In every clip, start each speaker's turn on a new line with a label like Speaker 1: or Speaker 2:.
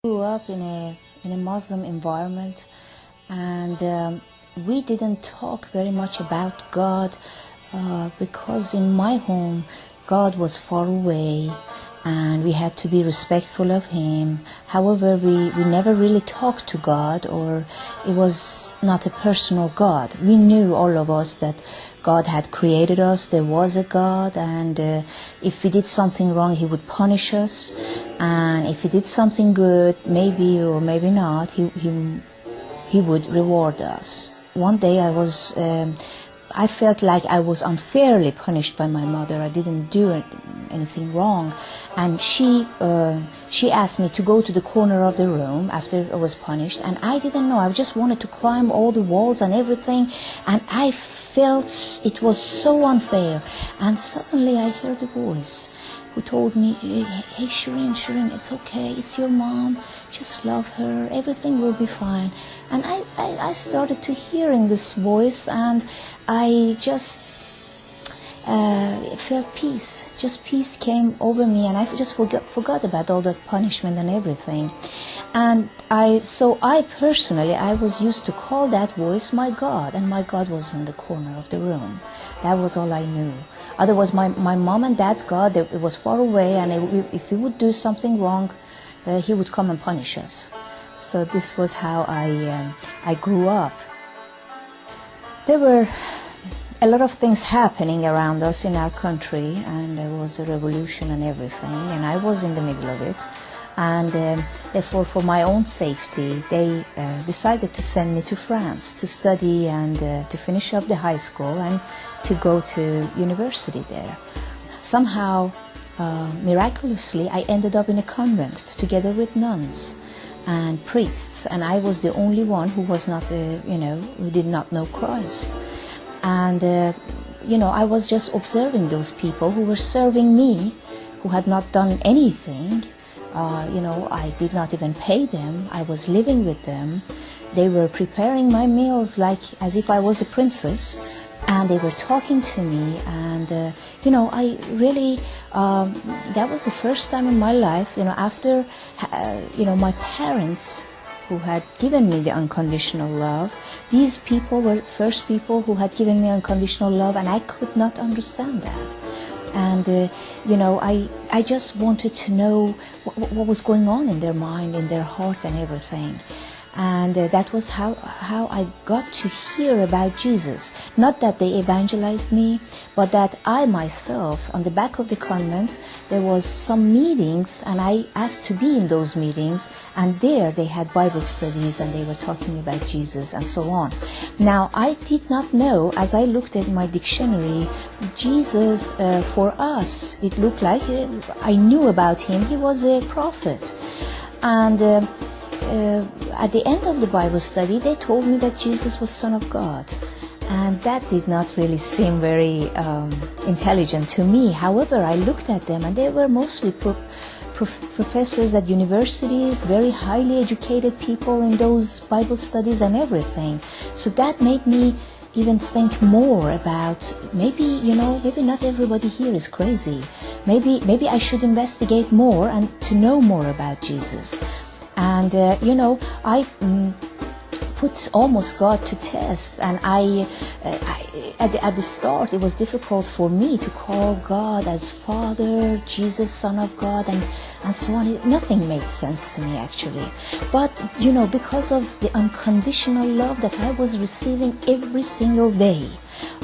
Speaker 1: Grew up in a Muslim environment, and we didn't talk very much about God because in my home God was far away and we had to be respectful of Him. However, we never really talked to God, or it was not a personal God. We knew, all of us, that God had created us, there was a God, and if we did something wrong, He would punish us, and if we did something good, maybe or maybe not, He would reward us. One day I felt like I was unfairly punished by my mother. I didn't do anything wrong, and she asked me to go to the corner of the room after I was punished, and I didn't know. I just wanted to climb all the walls and everything, and I felt it was so unfair. And suddenly I heard a voice who told me, "Hey, Shireen, it's okay. It's your mom. Just love her. Everything will be fine." And I started to hearing this voice, and I just felt peace. Just peace came over me, and I just forgot about all that punishment and everything. And so I personally was used to call that voice my God, and my God was in the corner of the room. That was all I knew. Otherwise, my mom and dad's God, it was far away, and if we would do something wrong, He would come and punish us. So this was how I grew up. There were a lot of things happening around us in our country, and there was a revolution and everything, and I was in the middle of it. And therefore, for my own safety, they decided to send me to France to study and to finish up the high school and to go to university there. Somehow, miraculously, I ended up in a convent together with nuns and priests, and I was the only one who was not, who did not know Christ. And, I was just observing those people who were serving me, who had not done anything. I did not even pay them. I was living with them. They were preparing my meals as if I was a princess, and they were talking to me. And I really that was the first time in my life, after my parents, who had given me the unconditional love. These people were first people who had given me unconditional love, and I could not understand that. And I just wanted to know what was going on in their mind, in their heart, and everything. And that was how I got to hear about Jesus. Not that they evangelized me, but that I myself, on the back of the convent, there was some meetings, and I asked to be in those meetings, and there they had Bible studies, and they were talking about Jesus, and so on. Now, I did not know, as I looked at my dictionary, Jesus, for us, it looked like, I knew about Him, He was a prophet. And at the end of the Bible study, they told me that Jesus was Son of God. And that did not really seem very intelligent to me. However, I looked at them, and they were mostly professors at universities, very highly educated people in those Bible studies and everything. So that made me even think more about maybe not everybody here is crazy. Maybe I should investigate more and to know more about Jesus. And I put almost God to test, and at the start it was difficult for me to call God as Father, Jesus, Son of God, and so on. Nothing made sense to me, actually. But because of the unconditional love that I was receiving every single day,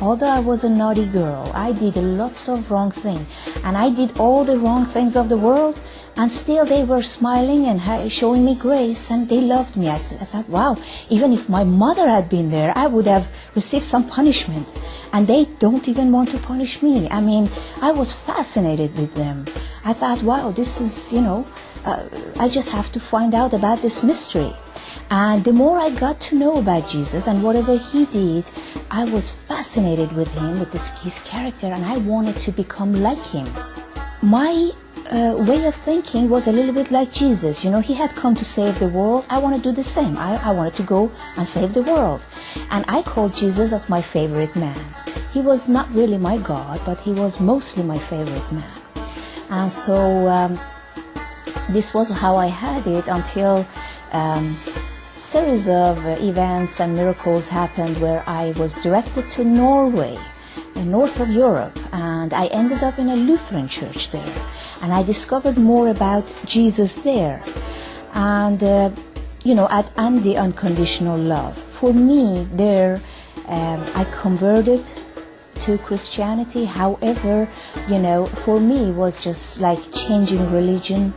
Speaker 1: although I was a naughty girl, I did lots of wrong things, and I did all the wrong things of the world, and still they were smiling and showing me grace, and they loved me. I thought, wow, even if my mother had been there, I would have received some punishment, and they don't even want to punish me. I mean, I was fascinated with them. I thought, wow, this is, I just have to find out about this mystery. And the more I got to know about Jesus and whatever He did, I was fascinated with Him, with His character, and I wanted to become like Him. My way of thinking was a little bit like Jesus. He had come to save the world. I want to do the same. I wanted to go and save the world. And I called Jesus as my favorite man. He was not really my God, but He was mostly my favorite man. And so this was how I had it until series of events and miracles happened where I was directed to Norway, north of Europe, and I ended up in a Lutheran church there, and I discovered more about Jesus there, and and the unconditional love. For me there, I converted to Christianity. However, for me it was just like changing religion.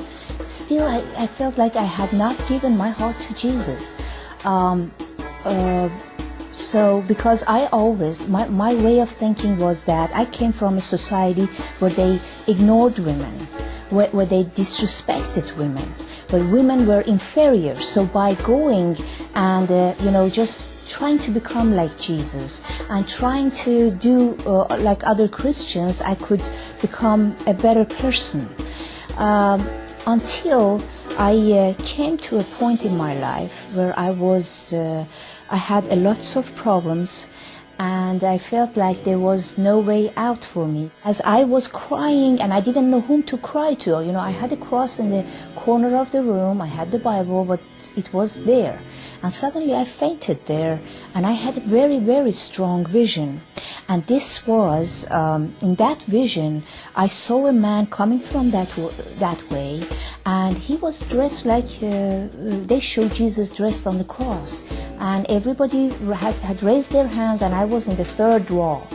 Speaker 1: Still, I felt like I had not given my heart to Jesus. So because I always, my way of thinking was that I came from a society where they ignored women, where they disrespected women, where women were inferior. So by going and, just trying to become like Jesus and trying to do like other Christians, I could become a better person. Until I came to a point in my life where I had lots of problems, and I felt like there was no way out for me. As I was crying, and I didn't know whom to cry to, I had a cross in the corner of the room, I had the Bible, but it was there. And suddenly I fainted there, and I had a very, very strong vision. And this was, in that vision, I saw a man coming from that way, and he was dressed like, they showed Jesus dressed on the cross. And everybody had raised their hands, and I was in the third row.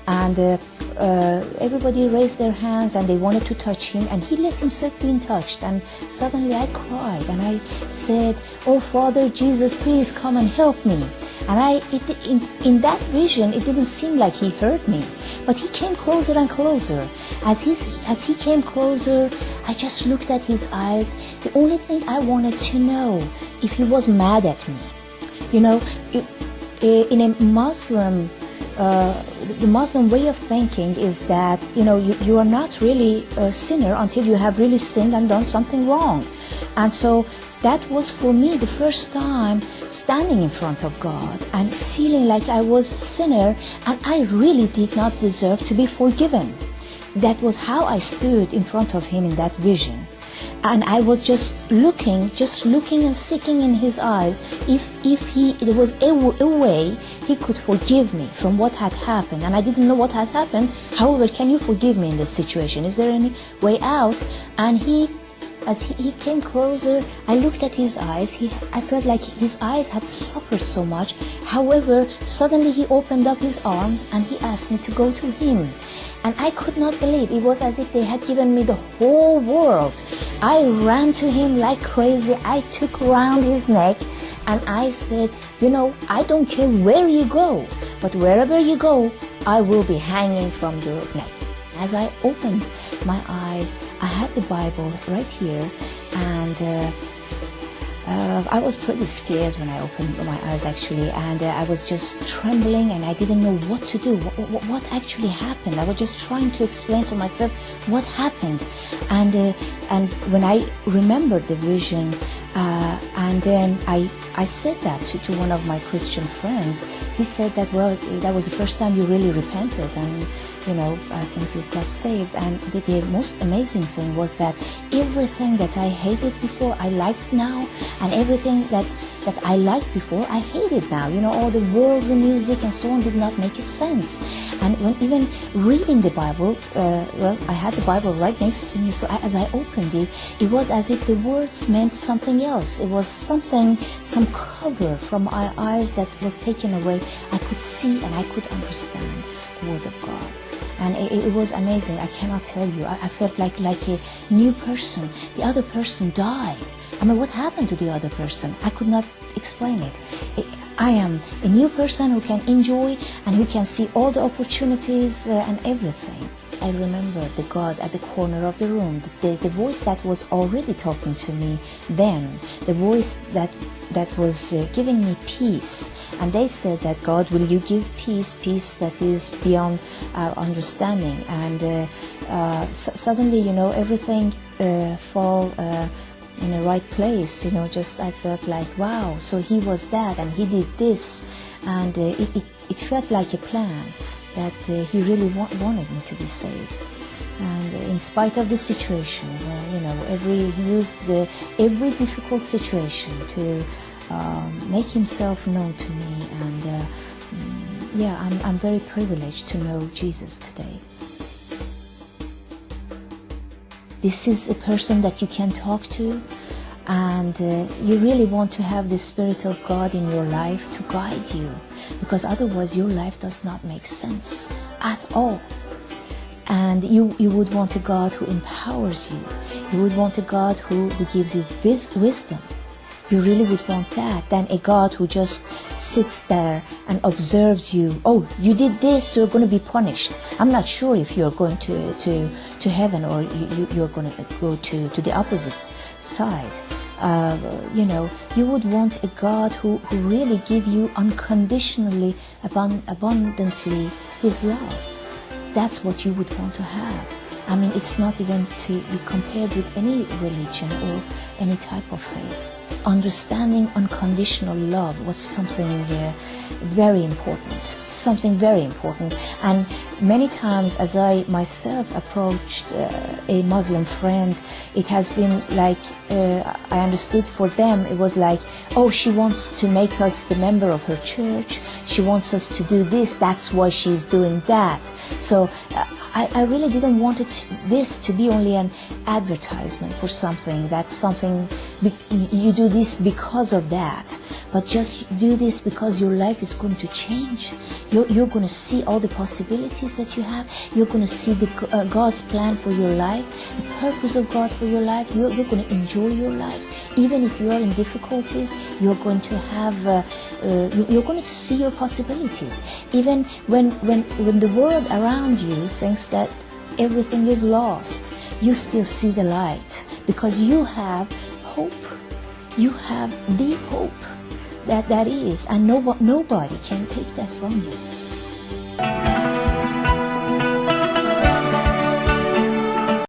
Speaker 1: And everybody raised their hands, and they wanted to touch him, and he let himself be touched. And suddenly I cried, and I said, "Oh, Father Jesus, please come and help me." And in that vision, it didn't seem like he heard me, but he came closer and closer. As he came closer, I just looked at his eyes. The only thing I wanted to know, if he was mad at me. In a Muslim, the Muslim way of thinking is that, you are not really a sinner until you have really sinned and done something wrong. And so that was for me the first time standing in front of God and feeling like I was a sinner and I really did not deserve to be forgiven. That was how I stood in front of him in that vision. And I was just looking and seeking in his eyes if there was a way he could forgive me from what had happened. And I didn't know what had happened. However, can you forgive me in this situation? Is there any way out? And as he came closer, I looked at his eyes. I felt like his eyes had suffered so much. However, suddenly he opened up his arm and he asked me to go to him. And I could not believe. It was as if they had given me the whole world. I ran to him like crazy. I took around his neck and I said, I don't care where you go, but wherever you go, I will be hanging from your neck. As I opened my eyes, I had the Bible right here, and I was pretty scared when I opened my eyes actually, and I was just trembling and I didn't know what to do, what actually happened. I was just trying to explain to myself what happened, and when I remembered the vision, and then I said that to one of my Christian friends. He said that, well, that was the first time you really repented, and I think you got saved. And the most amazing thing was that everything that I hated before I liked now, and everything that I liked before I hated now. All the worldly music and so on did not make sense. And when even reading the Bible, I had the Bible right next to me, so as I opened it, it was as if the words meant something else. It was some cover from my eyes that was taken away. I could see and I could understand the Word of God. And it was amazing. I cannot tell you. I felt like a new person. The other person died. What happened to the other person? I could not explain it. I am a new person who can enjoy and who can see all the opportunities and everything. I remember the God at the corner of the room, the voice that was already talking to me then, the voice that was giving me peace. And they said that, God, will you give peace that is beyond our understanding? And suddenly, everything fall in the right place. Just I felt like, wow, so he was that and he did this, and it felt like a plan that he really wanted me to be saved. And in spite of the situations, he used every difficult situation to make himself known to me. And I'm very privileged to know Jesus today. This is a person that you can talk to, and you really want to have the Spirit of God in your life to guide you, because otherwise your life does not make sense at all. And you would want a God who empowers you. You would want a God who gives you wisdom. You really would want that, than a God who just sits there and observes you. Oh, you did this, so you're going to be punished. I'm not sure if you're going to heaven or you're going to go to the opposite side. You would want a God who really give you unconditionally, abundantly His love. That's what you would want to have. I mean, it's not even to be compared with any religion or any type of faith. Understanding unconditional love was something very important, and many times as I myself approached a Muslim friend, it has been like I understood for them it was like, oh, she wants to make us the member of her church, she wants us to do this, that's why she's doing that. So I really didn't want this to be only an advertisement for something. That's something, you do this because of that, but just do this because your life is going to change. You're going to see all the possibilities that you have. You're going to see God's plan for your life, the purpose of God for your life. You're going to enjoy your life. Even if you are in difficulties, you're going to have, you're going to see your possibilities. Even when the world around you thinks that everything is lost, you still see the light, because you have hope. You have the hope that is, and nobody can take that from you.